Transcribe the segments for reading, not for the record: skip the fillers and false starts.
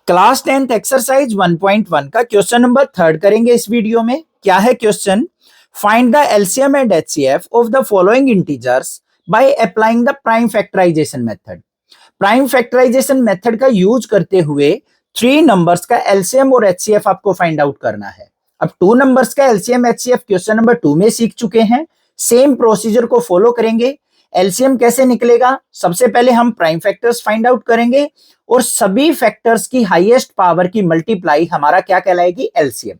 Class 10th exercise 1.1 का question number 3 करेंगे इस वीडियो में। क्या है question? Find the LCM and HCF of the following integers by applying the prime factorisation method. Prime factorisation method का use करते हुए 3 नंबर्स का एलसीएम और एचसीएफ आपको फाइंड आउट करना है। अब 2 नंबर्स का एलसीएम एचसीएफ क्वेश्चन नंबर 2 में सीख चुके हैं। सेम प्रोसीजर को फॉलो करेंगे। एलसीएम कैसे निकलेगा? सबसे पहले हम प्राइम फैक्टर्स फाइंड आउट करेंगे और सभी फैक्टर्स की हाईएस्ट पावर की मल्टीप्लाई हमारा क्या कहलाएगी? एलसीएम।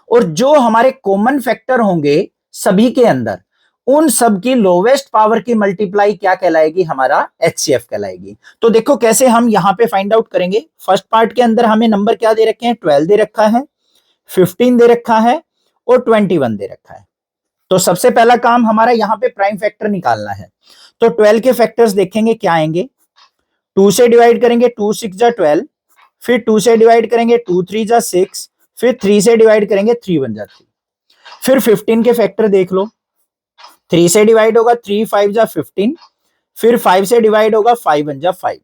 और जो हमारे कॉमन फैक्टर होंगे सभी के अंदर, उन सब की लोवेस्ट पावर की मल्टीप्लाई क्या कहलाएगी? हमारा एचसीएफ कहलाएगी। तो देखो कैसे हम यहां पे फाइंड आउट करेंगे। फर्स्ट पार्ट के अंदर हमें नंबर क्या दे रखे हैं? 12 दे रखा है, 15 दे रखा है और 21 दे रखा है। तो सबसे पहला काम हमारा यहां पे प्राइम फैक्टर निकालना है। तो 12 के फैक्टर्स देखेंगे क्या आएंगे। 2 से डिवाइड करेंगे 2 6 जा 12, फिर 2 से डिवाइड करेंगे 2 3 जा 6, फिर 3 से डिवाइड करेंगे 3 1 जा 3। फिर 15 के फैक्टर देख लो। 3 से डिवाइड होगा 3 5 जा 15, फिर 5 से डिवाइड होगा 5 1 जा 5।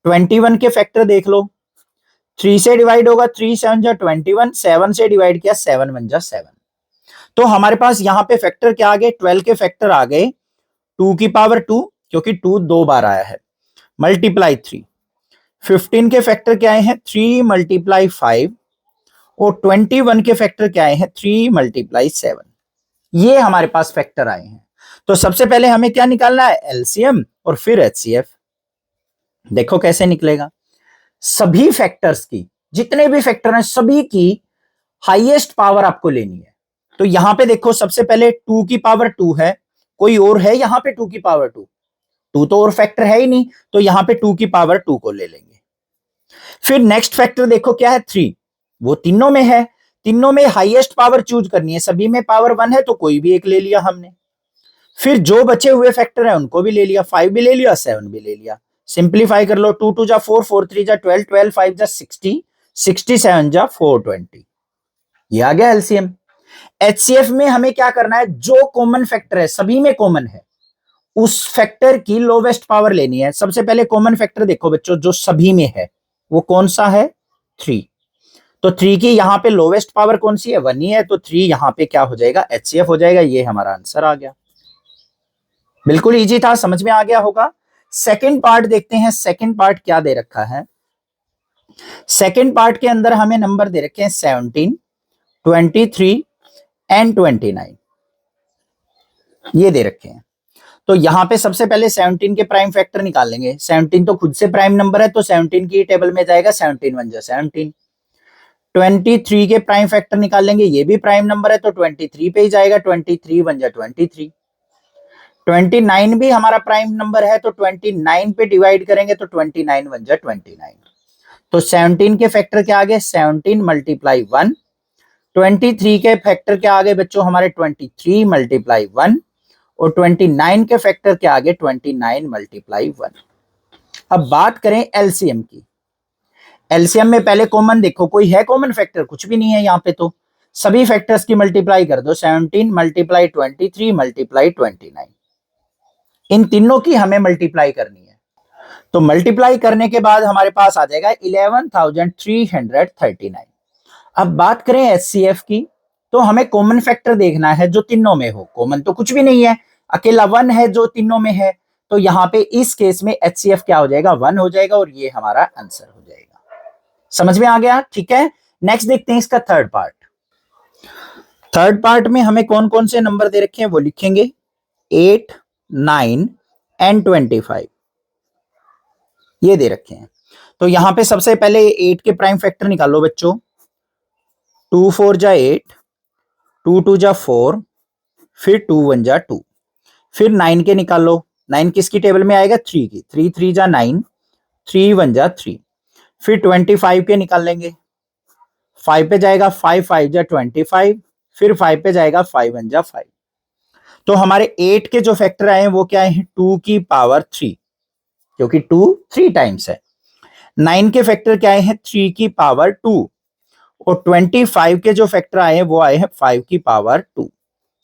21 के फैक्टर देख लो। 3 से डिवाइड होगा 3 7 जा 21, 7 से डिवाइड किया 7 1 जा 7। तो हमारे पास यहाँ पे फैक्टर क्या आ गए? 12 के फैक्टर आ गए 2 की पावर 2, क्योंकि 2 2 बार आया है, मल्टीप्लाई 3। 15 के फैक्टर क्या आए हैं? 3 मल्टीप्लाई 5। और 21 के फैक्टर क्या आए हैं? 3 मल्टीप्लाई 7। ये हमारे पास फैक्टर आए हैं। तो सबसे पहले हमें क्या निकालना है? एलसीएम और फिर एचसीएफ। देखो कैसे निकलेगा। सभी फैक्टर्स की, जितने भी फैक्टर हैं सभी की हाईएस्ट पावर आपको लेनी है। तो यहां पे देखो सबसे पहले 2 की पावर 2 है, कोई और है यहां पे 2 की पावर 2? 2 तो और फैक्टर है ही नहीं, तो यहां पे 2 की पावर 2 को ले लेंगे। फिर नेक्स्ट फैक्टर देखो क्या है? 3। वो तीनों में है, तीनों में हाईएस्ट पावर चूज करनी है। सभी में पावर 1 है तो कोई भी एक ले लिया हमने। फिर जो बचे हुए फैक्टर है उनको भी ले लिया, 5 भी ले लिया, 7 भी ले लिया। सिंप्लीफाई कर लो। 2 2 जा 4, 4 3 जा 12, 12 5 जा 60, 67 जा 420। ये आ गया एलसीएम। एचसीएफ में हमें क्या करना है? जो कॉमन फैक्टर है, सभी में कॉमन है, उस फैक्टर की लोवेस्ट पावर लेनी है। सबसे पहले कॉमन फैक्टर देखो बच्चों, जो सभी में है वो कौन सा है? 3। तो 3 की यहां पे लोवेस्ट पावर कौन सी है? 1 ही है। तो 3 यहां पे क्या हो जाएगा? एचसीएफ हो जाएगा। ये हमारा आंसर आ गया। बिल्कुल इजी था, समझ में आ गया होगा। सेकंड पार्ट देखते हैं। सेकंड पार्ट क्या दे रखा है? सेकंड पार्ट के अंदर हमें नंबर दे रखे हैं 17, 23 एंड 29, ये दे रखे हैं। तो यहां पे सबसे पहले 17 के प्राइम फैक्टर निकाल लेंगे। 17 तो खुद से प्राइम नंबर है, तो 17 की टेबल में जाएगा 17 1 जा 17। 23 के प्राइम फैक्टर निकाल लेंगे, ये भी प्राइम नंबर है तो 23 पे ही जाएगा, 23 1 जा 23। 29 भी हमारा प्राइम नंबर है, तो 29 पे डिवाइड करेंगे तो 29 1 जा 29। तो 17 के फैक्टर क्या आ गए? 17 मल्टीप्लाई 1। 23 के फैक्टर क्या आ गए बच्चों? हमारे 23 मल्टीप्लाई 1। और 29 के फैक्टर क्या आ गए? 29 मल्टीप्लाई 1। अब बात करें एलसीएम की। एलसीएम में पहले कॉमन देखो, कोई है कॉमन फैक्टर? कुछ भी नहीं है यहाँ पे। तो सभी फैक्टर्स की मल्टीप्लाई कर दो। 17 मल्टीप्लाई 23 मल्टीप्लाई 29, इन तीनों की हमें मल्टीप्लाई करनी है। तो मल्टीप्लाई करने के बाद हमारे पास आ जाएगा 11,339। अब बात करें एचसीएफ की, तो हमें कॉमन फैक्टर देखना है जो तीनों में हो। कॉमन तो कुछ भी नहीं है, अकेला 1 है जो तीनों में है। तो यहाँ पे इस केस में एचसीएफ क्या हो जाएगा? 1 हो जाएगा, और ये हमारा आंसर हो जाएगा। समझ में आ गया? ठीक है, नेक्स्ट देखते हैं इसका थर्ड पार्ट। थर्ड पार्ट में हमें कौन कौन से नंबर दे रखे हैं वो लिखेंगे। 8 9 एंड 25 ये दे रखे हैं। तो यहां पे सबसे पहले 8 के प्राइम फैक्टर निकालो बच्चों। 2 4 जा 8, 2 2 जा 4, फिर 2 1 जा 2। फिर 9 के निकालो। 9 किसकी टेबल में आएगा? 3 की। 3 3 जा 9, 3 1 जा 3। फिर 25 के निकाल लेंगे। 5 पे जाएगा 5 5 जा 25, फिर 5 पे जाएगा 5 1 जा 5। तो हमारे 8 के जो फैक्टर आए हैं वो क्या है? 2 की पावर 3, क्योंकि 2 3 टाइम्स है। 9 के फैक्टर क्या आए हैं? 3 की पावर 2। और 25 के जो फैक्टर आए हैं वो आए हैं 5 की पावर 2।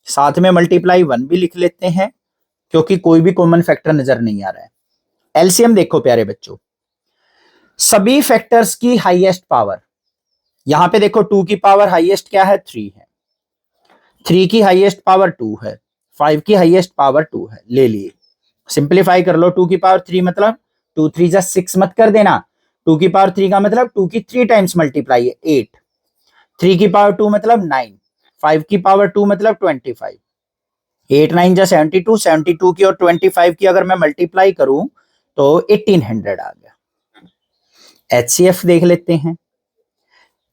साथ में मल्टीप्लाई 1 भी लिख लेते हैं, क्योंकि कोई भी कॉमन फैक्टर नजर नहीं आ रहा है। एलसीएम देखो प्यारे बच्चों, सभी फैक्टर्स की हाईएस्ट पावर, यहां पे देखो 2 की पावर हाईएस्ट क्या है 3 है, 3 की हाईएस्ट पावर 2 है, 5 की हाईएस्ट पावर 2 है, ले लिए। सिंप्लीफाई कर लो, 2 की पावर 3 मतलब 2 3 जा 6 मत कर देना, 2 की पावर 3 का मतलब 2 की 3 टाइम्स मल्टीप्लाई है 8, 3 की पावर 2 मतलब 9, 5 की पावर 2 मतलब 25, 8 9 जा 72, 72 की और 25 की अगर मैं मल्टीप्लाई करूं तो 1800 आ गया। एचसीएफ देख लेते हैं,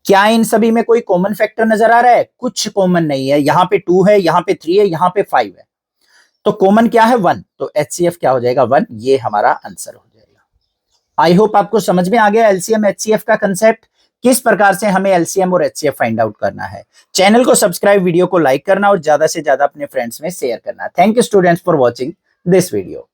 क्या इन सभी में कोई कॉमन फैक्टर नजर आ रहा है? कुछ कॉमन नहीं है, यहाँ पे 2 है, यहाँ पे 3 है, यहाँ पे 5 है, तो कॉमन क्या है 1, तो एचसीएफ क्या हो जाएगा 1, ये हमारा आंसर हो जाएगा। आई होप आपको समझ में आ गया एलसीएम एचसीएफ का कंसेप्ट, किस प्रकार से हमें एलसीएम और एचसीएफ फाइंड आउट करना है। चैनल को सब्सक्राइब, वीडियो को लाइक करना और ज्यादा से ज्यादा अपने फ्रेंड्स में शेयर करना। Thank you students for watching this video.